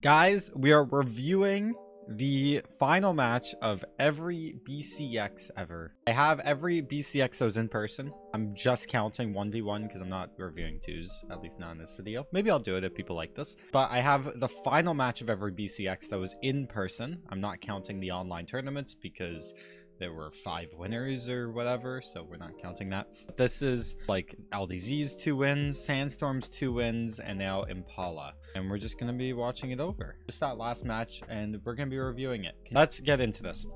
Guys, we are reviewing the final match of every BCX ever. I have every BCX that was in person. I'm just counting 1v1 because I'm not reviewing 2s, at least not in this video. Maybe I'll do it if people like this. But I have the final match of every BCX that was in person. I'm not counting the online tournaments because there were 5 winners or whatever, so we're not counting that. This is like LDZ's 2 wins, Sandstorm's 2 wins, and now Impala. And we're just going to be watching it over. Just that last match, and we're going to be reviewing it. Let's get into this.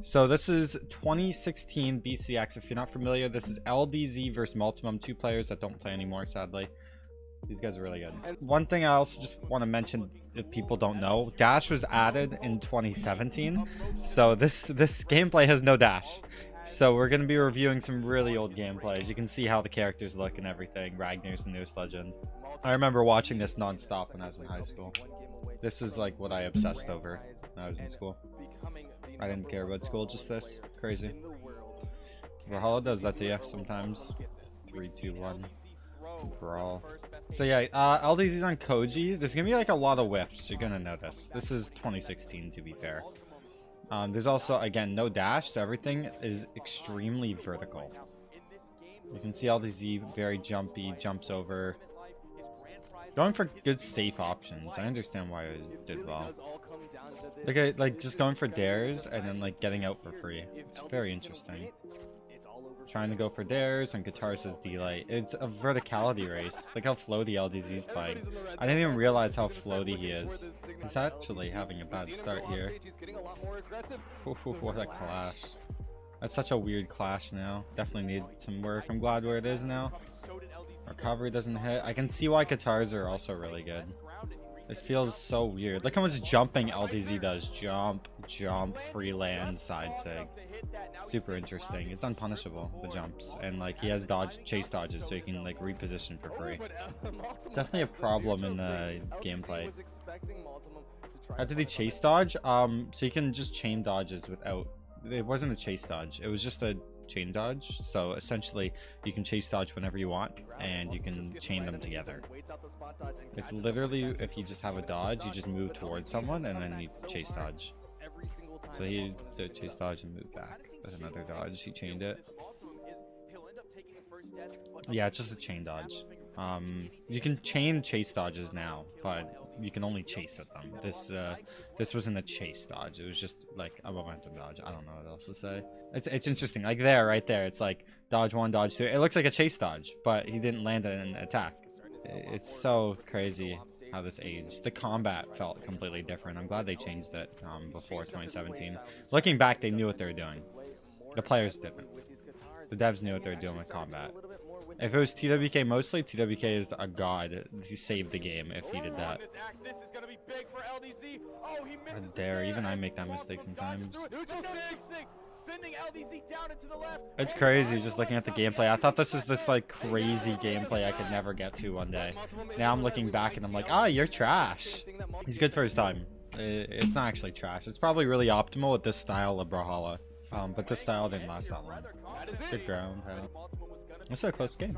So this is 2016 BCX. If you're not familiar, this is LDZ versus Multimum, 2 players that don't play anymore, sadly. These guys are really good. One thing I also just want to mention, if people don't know, dash was added in 2017, so this gameplay has no dash. So we're going to be reviewing some really old gameplays. You can see how the characters look and everything. Ragnar's the newest legend. I remember watching this non-stop when I was in high school. This is like what I obsessed over when I was in school. I didn't care about school, just this. Crazy. Valhalla does that to you sometimes. 3, 2, 1. Brawl. So yeah, LDZ's on Koji. There's gonna be like a lot of whiffs. You're gonna notice. This is 2016, to be fair. There's also, again, no dash, so everything is extremely vertical. You can see LDZ very jumpy, jumps over. Going for good safe options. I understand why it did well. Like just going for dares and then like getting out for free. It's very interesting. Trying to go for dares when Guitar says D-Light. It's a verticality race. Look how floaty LDZ's playing. I didn't even realize how floaty he is. He's actually having a bad start here. What a clash. That's such a weird clash now. Definitely need some work. I'm glad where it is now. Recovery doesn't hit. I can see why guitars are also really good. It feels so weird. Look how much jumping LDZ does. Jump, jump, free land, side sig. Super interesting. It's unpunishable, the jumps. And like he has chase dodges, so you can like reposition for free. It's definitely a problem in the gameplay. How did he chase dodge? So you can just chain dodges without... It wasn't a chase dodge. It was just a chain dodge. So essentially you can chase dodge whenever you want and you can chain them together. It's literally, if you just have a dodge, you just move towards someone and then you chase dodge. So he did chase dodge and move back with another dodge. He chained it. Yeah, it's just a chain dodge. You can chain chase dodges now, but you can only chase with them. This wasn't a chase dodge. It was just like a momentum dodge. I don't know what else to say. It's interesting. Like there, right there, it's like dodge 1, dodge 2. It looks like a chase dodge, but he didn't land an attack. It's so crazy how this aged. The combat felt completely different. I'm glad they changed it before 2017. Looking back, they knew what they were doing. The players didn't. The devs knew what they were doing with combat. If it was TWK mostly, TWK is a god. He saved the game if he did that. How dare, even I make that mistake sometimes. It's crazy just looking at the gameplay. I thought this was this like crazy gameplay I could never get to one day. Now I'm looking back and I'm like, ah, you're trash. He's good for his time. It's not actually trash. It's probably really optimal with this style of Brawlhalla. But this style didn't last that long. Good ground. It's a close game.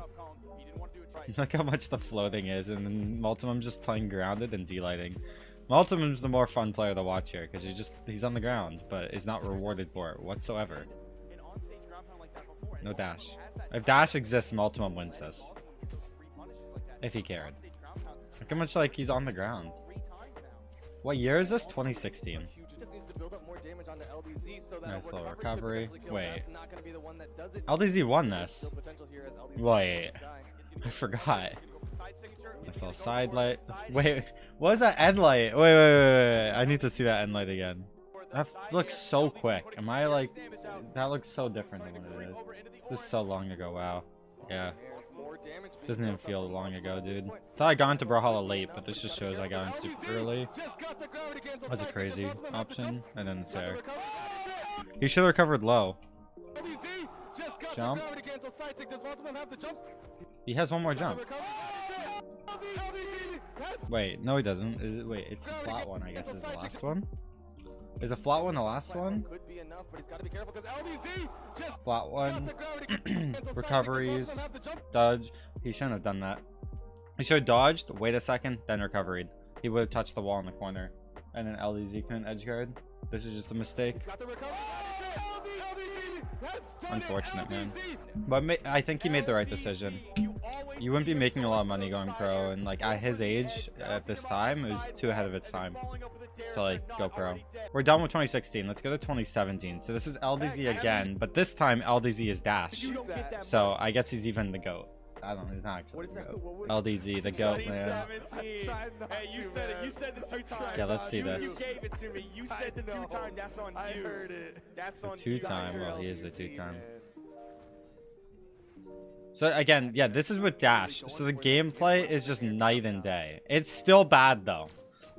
Look how much the floating is, and then Multimum just playing grounded and D-lighting. Multimum's the more fun player to watch here because he's on the ground, but is not rewarded for it whatsoever. No dash. If dash exists, Multimum wins this. If he cared. Look how much like he's on the ground. What year is this? 2016. Nice little recovery. Wait. LDZ won this. Wait. I forgot. Nice little side light. Wait. What was that end light? Wait. I need to see that end light again. That looks so quick. Am I like... That looks so different than what it is. This is so long ago. Wow. Yeah. Doesn't even feel long ago, dude. Thought I got into Brawlhalla late, but this just shows I got in super early. That's a crazy option. And then it's there. He should have recovered low. Jump. He has one more jump. Wait, no he doesn't. Wait, it's a flat one, I guess is the last one. Is a flat one the last one? Flat one. Recoveries. Dodge. He shouldn't have done that. He should have dodged, wait a second, then recovered. He would have touched the wall in the corner. And then LDZ couldn't edge guard. This is just a mistake. Unfortunate, man. But I think he made the right decision. You wouldn't be making a lot of money going pro, and like at his age, at this time, it was too ahead of its time to like go pro. We're done with 2016. Let's go to 2017. So this is LDZ again, but this time LDZ is Dash. So I guess he's even the GOAT. I don't know, he's not actually the GOAT. LDZ, the GOAT, man. Hey, you said it. You said the 2 times. Yeah, let's see this. You gave it to me. You said the 2 times. That's on you. I heard it. That's on you. 2-time. Well, he is the 2-time. So again, yeah, this is with Dash. So the gameplay is just night and day. It's still bad though.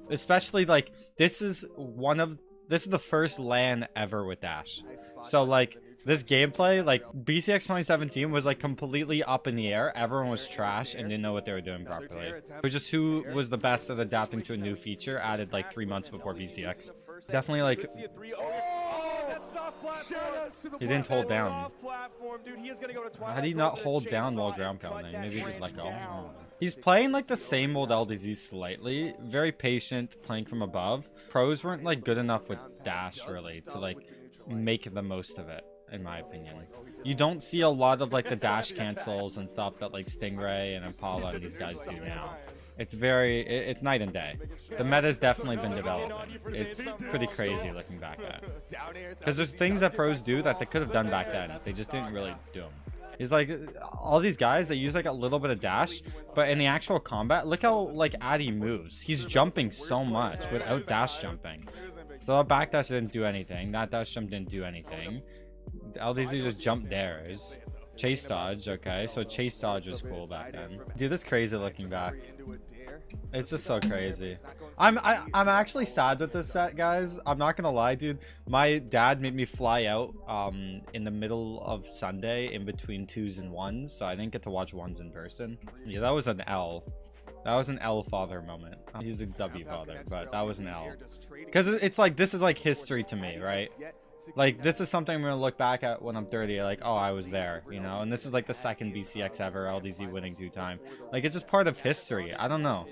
Especially like this is the first LAN ever with Dash. So like this gameplay, like BCX 2017 was like completely up in the air. Everyone was trash and didn't know what they were doing properly. It was just who was the best at adapting to a new feature added like 3 months before BCX. Definitely like he didn't hold down. How do you not hold down while ground pounding? Maybe just let go. He's playing like the same old LDZ slightly. Very patient, playing from above. Pros weren't like good enough with Dash really to like make the most of it, in my opinion. You don't see a lot of like the dash cancels and stuff that like Stingray and Impala and these guys do now. It's night and day. The meta's definitely been developing. It's pretty crazy looking back at. Because there's things that pros do that they could have done back then. They just didn't really do them. He's like, all these guys, they use like a little bit of dash, but in the actual combat, look how like Addy moves. He's jumping so much without dash jumping. So that back dash didn't do anything. That dash jump didn't do anything. LDZ just jumped theirs. Chase dodge, okay, so chase dodge was cool back then. Dude, this crazy looking back. It's just so crazy. I'm actually sad with this set, guys. I'm not gonna lie, dude. My dad made me fly out in the middle of Sunday in between 2s and 1s, so I didn't get to watch 1s in person. Yeah, that was an L. That was an L father moment. He's a W father, but that was an L. Because it's like, this is like history to me, right? Like, this is something I'm going to look back at when I'm 30, like, oh, I was there, you know? And this is like the second BCX ever, LDZ winning 2-time. Like, it's just part of history. I don't know.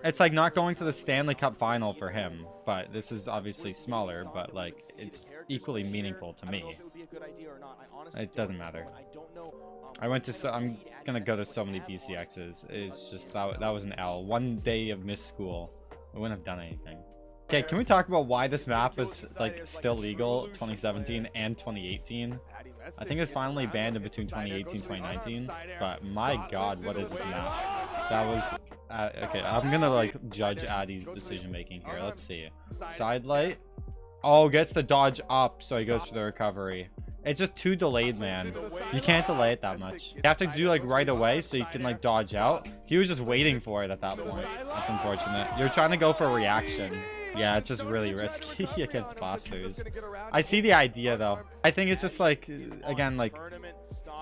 It's like not going to the Stanley Cup final for him, but this is obviously smaller, but like, it's equally meaningful to me. It doesn't matter. I went to I'm gonna go to so many BCXs. It's just that was an L. 1 day of missed school. I wouldn't have done anything. Okay, can we talk about why this map is like still legal 2017 and 2018? I think it's finally banned in between 2018 and 2019, but my god, what is this map? That was okay, I'm gonna like judge Addy's decision making here. Let's see. Side light. Oh, gets the dodge up, so he goes for the recovery. It's just too delayed, man. You can't delay it that much. You have to do like right away so you can like dodge out. He was just waiting for it at that point. That's unfortunate. You're trying to go for a reaction. Yeah, it's just really risky against bosses. I see the idea though. I think it's just like, again, like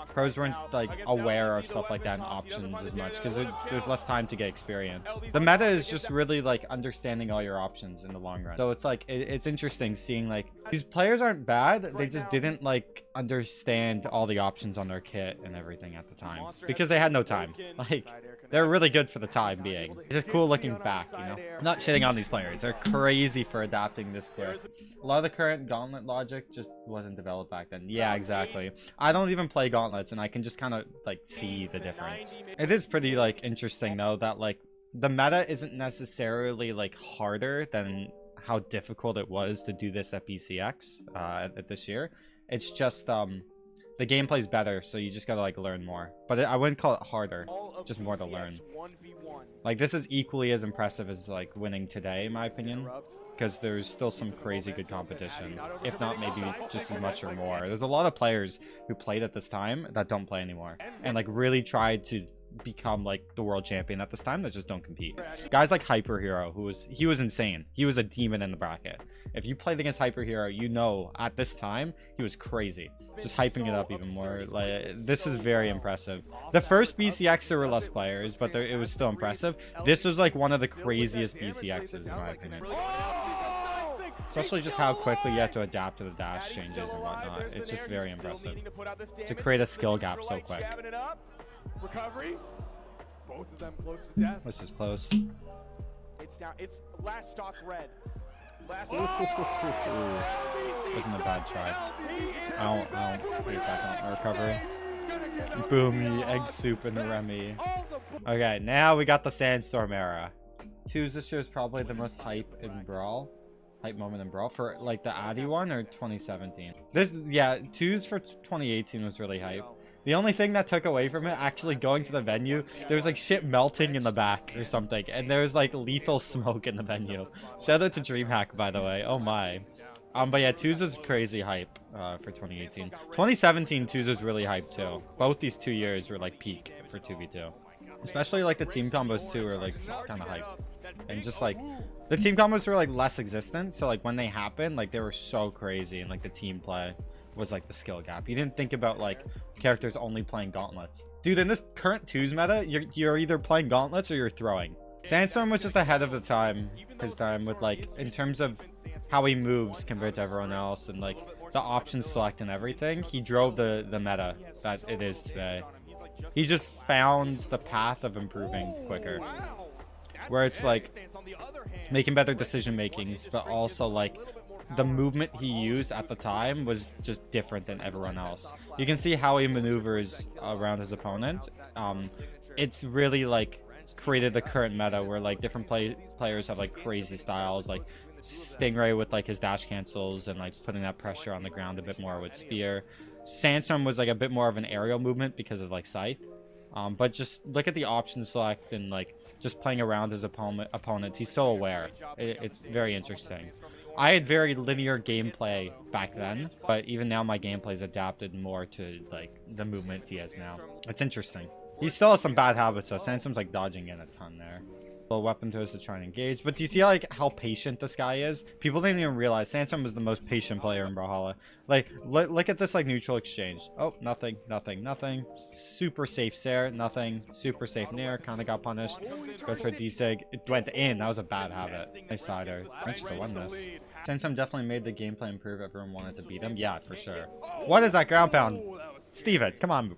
pros weren't like aware of stuff like that and options as much because there's less time to get experience. The meta is just really like understanding all your options in the long run. So it's like, it's interesting seeing like these players aren't bad. They just didn't like understand all the options on their kit and everything at the time because they had no time. Like, they're really good for the time being. It's just cool looking back, you know? I'm not shitting on these players. They're crazy for adapting this quick. A lot of the current gauntlet logic just wasn't developed back then. Yeah, exactly. I don't even play gauntlets and I can just kind of like see the difference. It is pretty like interesting though that like the meta isn't necessarily like harder than how difficult it was to do this at BCX at this year. It's just the gameplay's better, so you just gotta like learn more. But I wouldn't call it harder, just more to learn. Like, this is equally as impressive as like winning today, in my opinion, because there's still some crazy good competition, if not maybe just as much or more. There's a lot of players who played at this time that don't play anymore and like really tried to become like the world champion at this time that just don't compete. Guys like Hyper Hero, he was insane. He was a demon in the bracket. If you played against Hyper Hero, you know at this time he was crazy. Just hyping it up even more. Like, this is very impressive. The first BCX there were less players, but it was still impressive. This was like one of the craziest BCXs in my opinion. Especially just how quickly you have to adapt to the dash changes and whatnot. It's just very impressive to create a skill gap so quick. Recovery. Both of them close to death. This is close. It's down. It's last stock red. Last Wasn't a bad try. I don't hate that recovery. Boomy, egg soup, and the Remy. Okay, now we got the Sandstorm era. Twos this year is probably the most hype in Brawl. Hype moment in Brawl for like the Addy one or 2017. This, yeah, twos for 2018 was really hype. The only thing that took away from it, actually going to the venue, there was like shit melting in the back or something, and there was like lethal smoke in the venue. Shout out to DreamHack, by the way. Oh my. But yeah, twos is crazy hype for 2018. 2017 twos was really hype too. Both these 2 years were like peak for 2v2. Especially like the team combos too were like kind of hype. And just like the team combos were like less existent, so like when they happened, like they were so crazy, and like the team play was like the skill gap. You didn't think about like characters only playing gauntlets. Dude, in this current twos meta, you're either playing gauntlets or you're throwing. Sandstorm was just ahead of the time, his time, with like in terms of how he moves compared to everyone else, and like the option select and everything. He drove the meta that it is today. He just found the path of improving quicker, where it's like making better decision makings, but also like the movement he used at the time was just different than everyone else. You can see how he maneuvers around his opponent. It's really like created the current meta where like different players have like crazy styles, like Stingray with like his dash cancels and like putting that pressure on the ground a bit more with Spear. Sandstorm was like a bit more of an aerial movement because of like Scythe. But just look at the option select and like just playing around his opponents. He's so aware. It's very interesting. I had very linear gameplay back then, but even now my gameplay's adapted more to like the movement he has now. It's interesting. He still has some bad habits though. Sandstorm's like dodging in a ton there. Little weapon throws to try and engage. But do you see like how patient this guy is? People didn't even realize Sandstorm was the most patient player in Brawlhalla. Like look at this like neutral exchange. Oh, nothing. Super safe Sair, nothing. Super safe Nair, kind of got punished. Goes for D-Sig. It went in. That was a bad habit. Nice sider. I should have won this. Sandstorm definitely made the gameplay improve. Everyone wanted to beat him. Yeah, for sure. What is that ground pound? Steven, come on.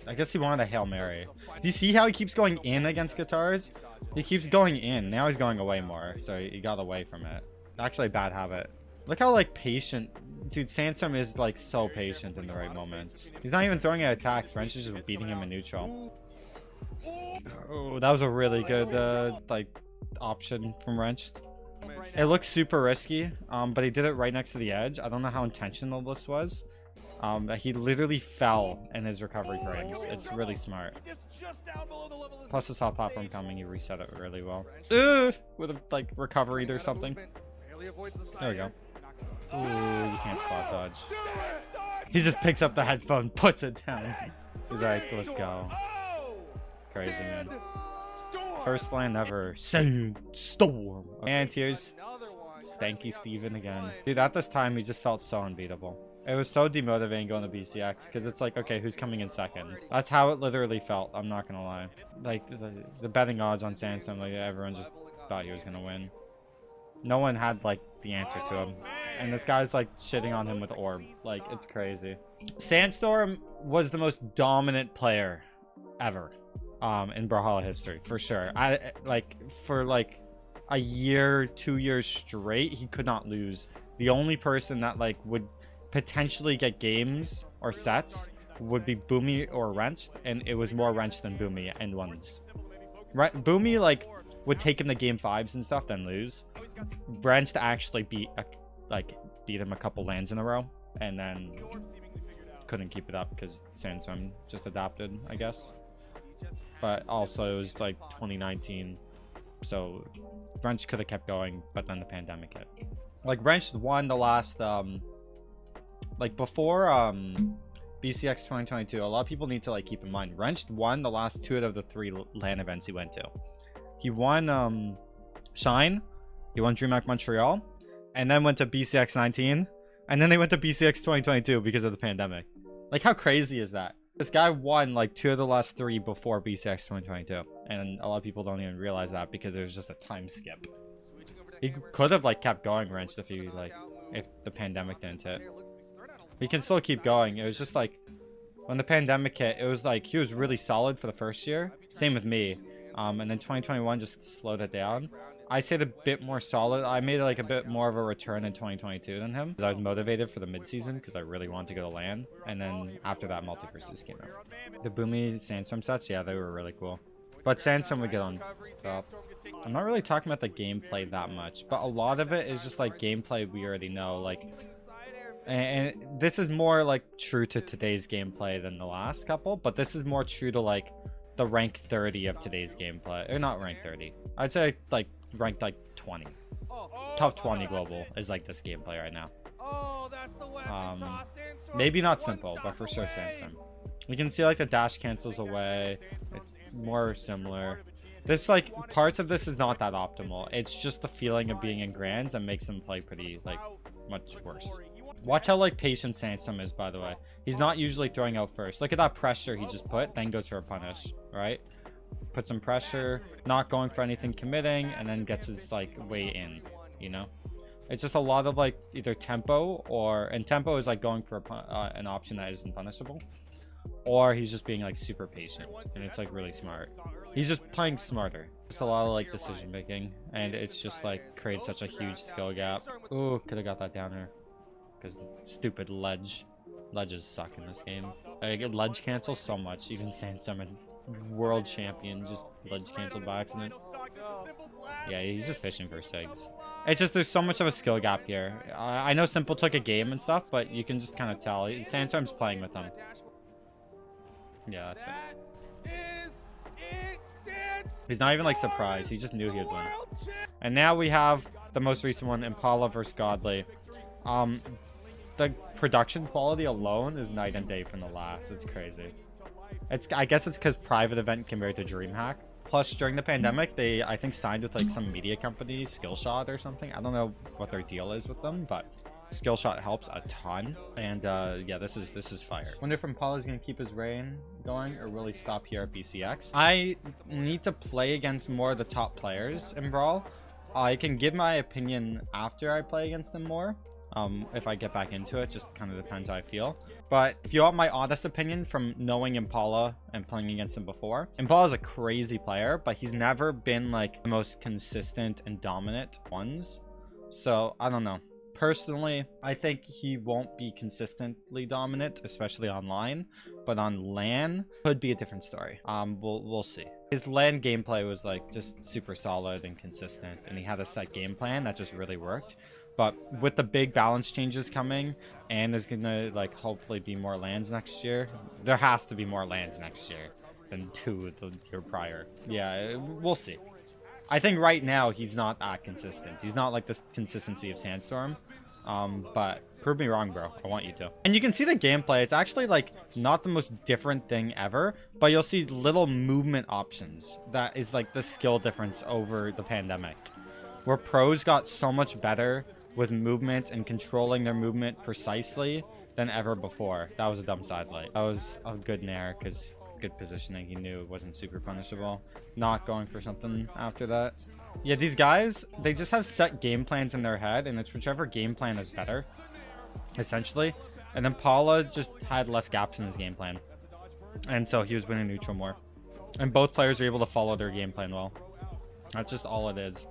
I guess he wanted a Hail Mary. Do you see how he keeps going in against guitars? He keeps going in. Now he's going away more, so he got away from it. Actually, a bad habit. Look how like patient, dude. Sandstorm is like so patient in the right moments. He's not even throwing out attacks. Wrench is just beating him in neutral. Oh, that was a really good like option from Wrenched. It looks super risky, but he did it right next to the edge. I don't know how intentional this was. He literally fell in his recovery frames. It's really smart. Plus his hot platform coming, he reset it really well. With a like recovery or something. There we go. Ooh, you can't spot dodge. He just picks up the headphone, puts it down. He's like, let's go. Crazy, man. First line ever. Sandstorm. And here's Stanky Steven again. Dude, at this time, he just felt so unbeatable. It was so demotivating going to BCX because it's like, okay, who's coming in second? That's how it literally felt. I'm not gonna lie. Like the betting odds on Sandstorm, like everyone just thought he was gonna win. No one had like the answer to him, and this guy's like shitting on him with Orb. Like it's crazy. Sandstorm was the most dominant player ever in Brawlhalla history for sure. For a year, 2 years straight, he could not lose. The only person that like would potentially get games or sets would be Boomy or Wrenched, and it was more Wrenched than Boomy and ones. Boomy like would take him to game 5s and stuff, then lose. Wrenched actually beat him a couple lands in a row, and then couldn't keep it up because Sandstorm just adapted, I guess. But also it was like 2019, so Wrenched could have kept going, but then the pandemic hit. Like Wrenched won the last like before BCX 2022, a lot of people need to like keep in mind Wrenched won the last 2 out of the 3 LAN events he went to. He won Shine, he won DreamHack Montreal, and then went to BCX 19, and then they went to BCX 2022 because of the pandemic. Like how crazy is that? This guy won like 2 of the last 3 before BCX 2022, and a lot of people don't even realize that because it was just a time skip. He could have like kept going Wrenched if the pandemic didn't hit. He can still keep going. It was just like when the pandemic hit, it was like he was really solid for the first year. Same with me. And then 2021 just slowed it down. I stayed a bit more solid. I made like a bit more of a return in 2022 than him because I was motivated for the mid-season because I really wanted to go to LAN. And then after that, Multiverses came out. The Boomy Sandstorm sets, yeah, they were really cool. But Sandstorm would get on top. I'm not really talking about the gameplay that much, but a lot of it is just like gameplay we already know. Like, and this is more like true to today's gameplay than the last couple, but this is more true to like the rank 30 of today's gameplay. Or not rank 30. I'd say like ranked like 20. Top 20 global is like this gameplay right now. Maybe not simple, but for sure Sandstorm. You can see like the dash cancels away. It's more similar. This like parts of this is not that optimal. It's just the feeling of being in grands that makes them play pretty like much worse. Watch how like patient Sandstorm is, by the way. He's not usually throwing out first. Look at that pressure he just put, then goes for a punish, right? Put some pressure, not going for anything committing, and then gets his like way in, you know? It's just a lot of like either tempo and tempo is like going for an option that isn't punishable, or he's just being like super patient, and it's like really smart. He's just playing smarter. Just a lot of like decision making, and it's just like creates such a huge skill gap. Ooh, could have got that downer because the stupid ledges suck in this game. I get ledge cancel so much. Even Sandstorm and world champion just ledge canceled by accident. Yeah, he's just fishing for sigs. It's just there's so much of a skill gap here. I know Simple took a game and stuff, but you can just kind of tell Sandstorm's playing with them. Yeah, that's it. He's not even like surprised. He just knew he would win. And now we have the most recent one, Impala versus Godly. The production quality alone is night and day from the last. It's crazy. I guess it's because private event compared to DreamHack. Plus, during the pandemic, they I think signed with like some media company, Skillshot or something. I don't know what their deal is with them, but Skillshot helps a ton. And yeah, this is fire. Wonder if Impala's gonna keep his reign going or will he stop here at BCX? I need to play against more of the top players in Brawl. I can give my opinion after I play against them more. If I get back into it, just kind of depends how I feel. But if you want my honest opinion from knowing Impala and playing against him before, Impala's a crazy player, but he's never been like the most consistent and dominant ones. So I don't know. Personally, I think he won't be consistently dominant, especially online, but on LAN could be a different story. We'll see. His LAN gameplay was like just super solid and consistent, and he had a set game plan that just really worked. But with the big balance changes coming, and there's gonna like hopefully be more LANs next year. There has to be more LANs next year than 2 the year prior. Yeah, we'll see. I think right now he's not that consistent. He's not like the consistency of Sandstorm. But prove me wrong, bro. I want you to. And you can see the gameplay. It's actually like not the most different thing ever, but you'll see little movement options. That is like the skill difference over the pandemic, where pros got so much better with movement and controlling their movement precisely than ever before. That was a dumb sidelight. That was a good nair because good positioning. He knew it wasn't super punishable. Not going for something after that. Yeah, these guys, they just have set game plans in their head, and it's whichever game plan is better, essentially. And then Paula just had less gaps in his game plan, and so he was winning neutral more. And both players were able to follow their game plan well. That's just all it is.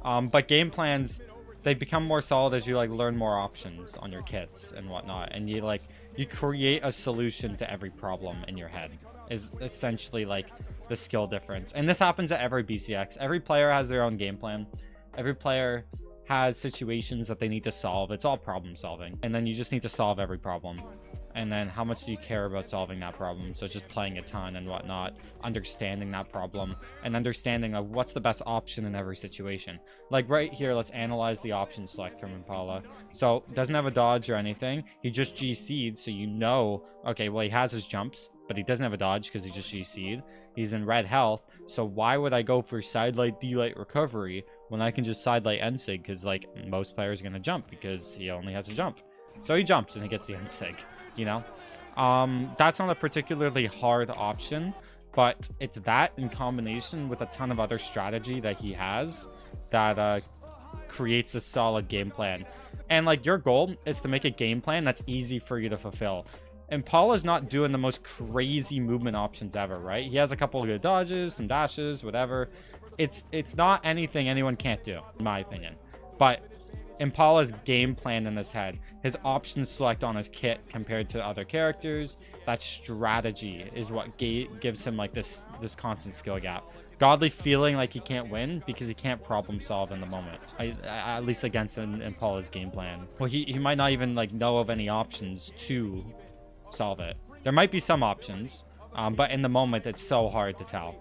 But game plans, they become more solid as you like learn more options on your kits and whatnot, and you create a solution to every problem in your head is essentially like the skill difference. And this happens at every BCX. Every player has their own game plan. Every player has situations that they need to solve. It's all problem solving, and then you just need to solve every problem. And then how much do you care about solving that problem? So just playing a ton and whatnot, understanding that problem, and understanding like what's the best option in every situation. Like right here, let's analyze the option select from Impala. So doesn't have a dodge or anything. He just GC'd, so you know, okay, well he has his jumps, but he doesn't have a dodge because he just GC'd. He's in red health, so why would I go for sidelight, D-light recovery when I can just sidelight N-sig? Because like most players are going to jump because he only has a jump. So he jumps and he gets the N-sig. You know, that's not a particularly hard option, but it's that in combination with a ton of other strategy that he has that creates a solid game plan. And like your goal is to make a game plan that's easy for you to fulfill. Impala's not doing the most crazy movement options ever, right? He has a couple of good dodges, some dashes, whatever. It's not anything anyone can't do, in my opinion. But Impala's game plan in his head, his options select on his kit compared to other characters, that strategy is what gives him like this constant skill gap. Godly feeling like he can't win because he can't problem solve in the moment, at least against Impala's game plan. Well, he might not even like know of any options to solve it. There might be some options, but in the moment it's so hard to tell,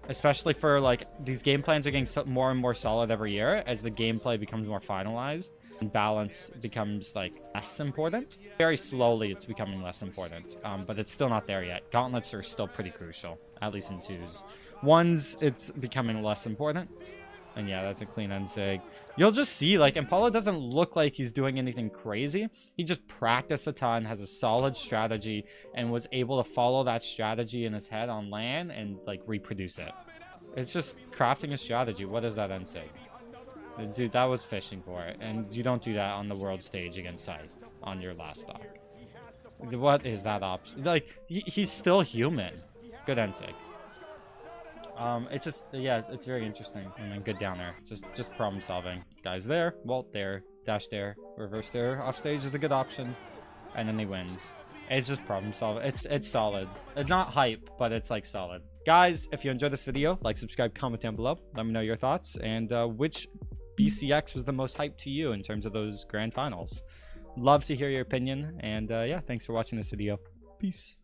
especially for like these game plans are getting more and more solid every year as the gameplay becomes more finalized and balance becomes like less important. Very slowly it's becoming less important, but it's still not there yet. Gauntlets are still pretty crucial, at least in 2s. 1s it's becoming less important. And yeah, that's a clean end sig. You'll just see, like, Impala doesn't look like he's doing anything crazy. He just practiced a ton, has a solid strategy, and was able to follow that strategy in his head on LAN and, like, reproduce it. It's just crafting a strategy. What is that end sig? Dude, that was fishing for it. And you don't do that on the world stage against Scythe on your last stock. What is that option? Like, he's still human. Good end sig. It's just, yeah, it's very interesting. And then good down there. Just problem solving. Guys there, Walt there, dash there, reverse there, off stage is a good option. And then he wins. It's just problem solving. It's solid. It's not hype, but it's like solid. Guys, if you enjoyed this video, like, subscribe, comment down below. Let me know your thoughts and which BCX was the most hype to you in terms of those grand finals. Love to hear your opinion. And yeah, thanks for watching this video. Peace.